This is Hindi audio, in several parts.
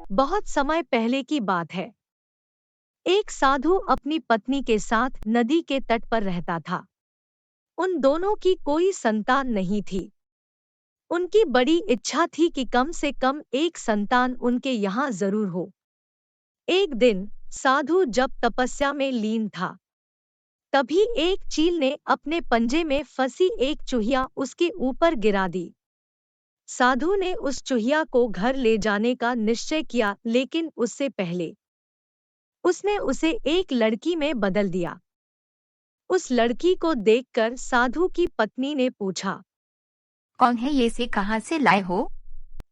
बहुत समय पहले की बात है। एक साधु अपनी पत्नी के साथ नदी के तट पर रहता था। उन दोनों की कोई संतान नहीं थी। उनकी बड़ी इच्छा थी कि कम से कम एक संतान उनके यहाँ जरूर हो। एक दिन साधु जब तपस्या में लीन था, तभी एक चील ने अपने पंजे में फंसी एक चूहिया उसके ऊपर गिरा दी। साधु ने उस चूहिया को घर ले जाने का निश्चय किया, लेकिन उससे पहले उसने उसे एक लड़की में बदल दिया। उस लड़की को देखकर साधु की पत्नी ने पूछा, कौन है ये, से कहाँ से लाए हो?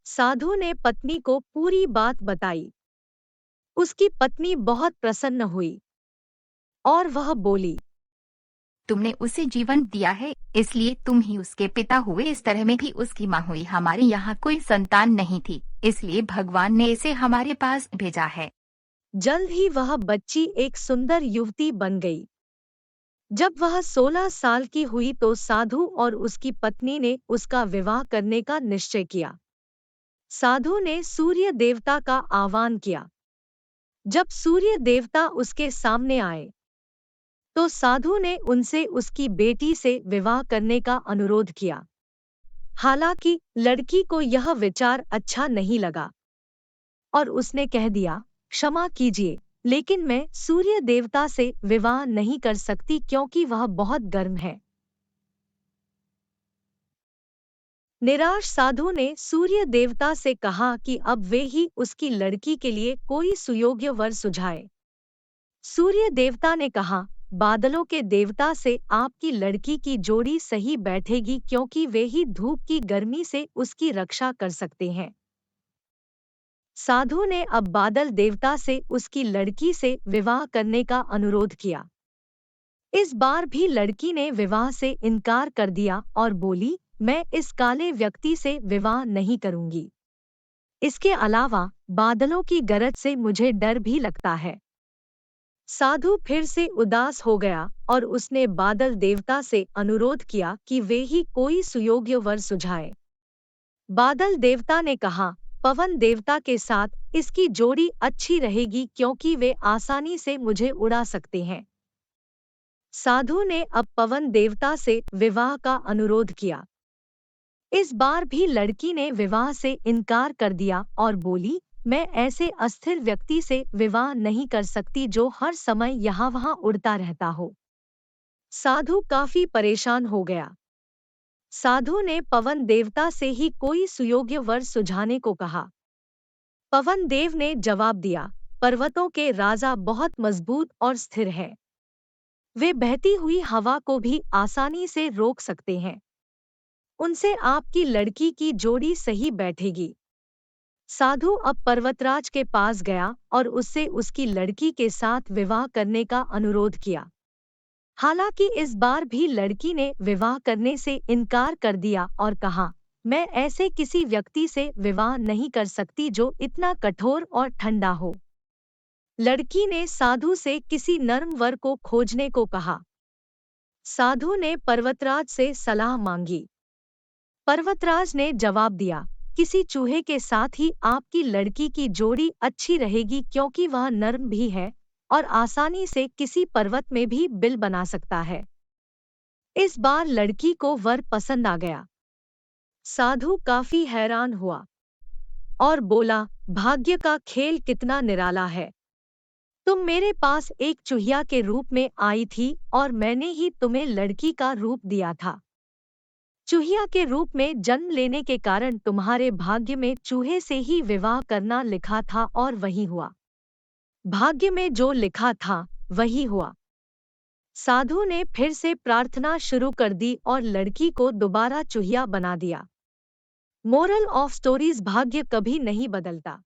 साधु ने पत्नी को पूरी बात बताई। उसकी पत्नी बहुत प्रसन्न हुई और वह बोली, तुमने उसे जीवन दिया है, इसलिए तुम ही उसके पिता हुए। इस तरह में भी उसकी माँ हुई। हमारे यहाँ कोई संतान नहीं थी, इसलिए भगवान ने इसे हमारे पास भेजा है। जल्द ही वह बच्ची एक सुंदर युवती बन गई। जब वह 16 साल की हुई तो साधु और उसकी पत्नी ने उसका विवाह करने का निश्चय किया। साधु ने सूर्य देवता का आह्वान किया। जब सूर्य देवता उसके सामने आए, तो साधु ने उनसे उसकी बेटी से विवाह करने का अनुरोध किया। हालांकि लड़की को यह विचार अच्छा नहीं लगा और उसने कह दिया, क्षमा कीजिए, लेकिन मैं सूर्य देवता से विवाह नहीं कर सकती क्योंकि वह बहुत गर्म है। निराश साधु ने सूर्य देवता से कहा कि अब वे ही उसकी लड़की के लिए कोई सुयोग्य वर सुझाए। सूर्य देवता ने कहा, बादलों के देवता से आपकी लड़की की जोड़ी सही बैठेगी क्योंकि वे ही धूप की गर्मी से उसकी रक्षा कर सकते हैं। साधु ने अब बादल देवता से उसकी लड़की से विवाह करने का अनुरोध किया। इस बार भी लड़की ने विवाह से इनकार कर दिया और बोली, मैं इस काले व्यक्ति से विवाह नहीं करूंगी। इसके अलावा बादलों की गरज से मुझे डर भी लगता है। साधु फिर से उदास हो गया और उसने बादल देवता से अनुरोध किया कि वे ही कोई सुयोग्य वर सुझाए। बादल देवता ने कहा, पवन देवता के साथ इसकी जोड़ी अच्छी रहेगी क्योंकि वे आसानी से मुझे उड़ा सकते हैं। साधु ने अब पवन देवता से विवाह का अनुरोध किया। इस बार भी लड़की ने विवाह से इनकार कर दिया और बोली, मैं ऐसे अस्थिर व्यक्ति से विवाह नहीं कर सकती जो हर समय यहाँ वहाँ उड़ता रहता हो। साधु काफी परेशान हो गया। साधु ने पवन देवता से ही कोई सुयोग्य वर सुझाने को कहा। पवन देव ने जवाब दिया, पर्वतों के राजा बहुत मजबूत और स्थिर हैं। वे बहती हुई हवा को भी आसानी से रोक सकते हैं। उनसे आपकी लड़की की जोड़ी सही बैठेगी। साधु अब पर्वतराज के पास गया और उससे उसकी लड़की के साथ विवाह करने का अनुरोध किया। हालांकि इस बार भी लड़की ने विवाह करने से इनकार कर दिया और कहा, मैं ऐसे किसी व्यक्ति से विवाह नहीं कर सकती जो इतना कठोर और ठंडा हो। लड़की ने साधु से किसी नर्म वर को खोजने को कहा। साधु ने पर्वतराज से सलाह मांगी। पर्वतराज ने जवाब दिया, किसी चूहे के साथ ही आपकी लड़की की जोड़ी अच्छी रहेगी क्योंकि वह नर्म भी है और आसानी से किसी पर्वत में भी बिल बना सकता है। इस बार लड़की को वर पसंद आ गया। साधु काफी हैरान हुआ और बोला, भाग्य का खेल कितना निराला है। तुम मेरे पास एक चूहिया के रूप में आई थी और मैंने ही तुम्हें लड़की का रूप दिया था। चूहिया के रूप में जन्म लेने के कारण तुम्हारे भाग्य में चूहे से ही विवाह करना लिखा था और वही हुआ। भाग्य में जो लिखा था वही हुआ। साधु ने फिर से प्रार्थना शुरू कर दी और लड़की को दोबारा चूहिया बना दिया। मोरल ऑफ स्टोरीज, भाग्य कभी नहीं बदलता।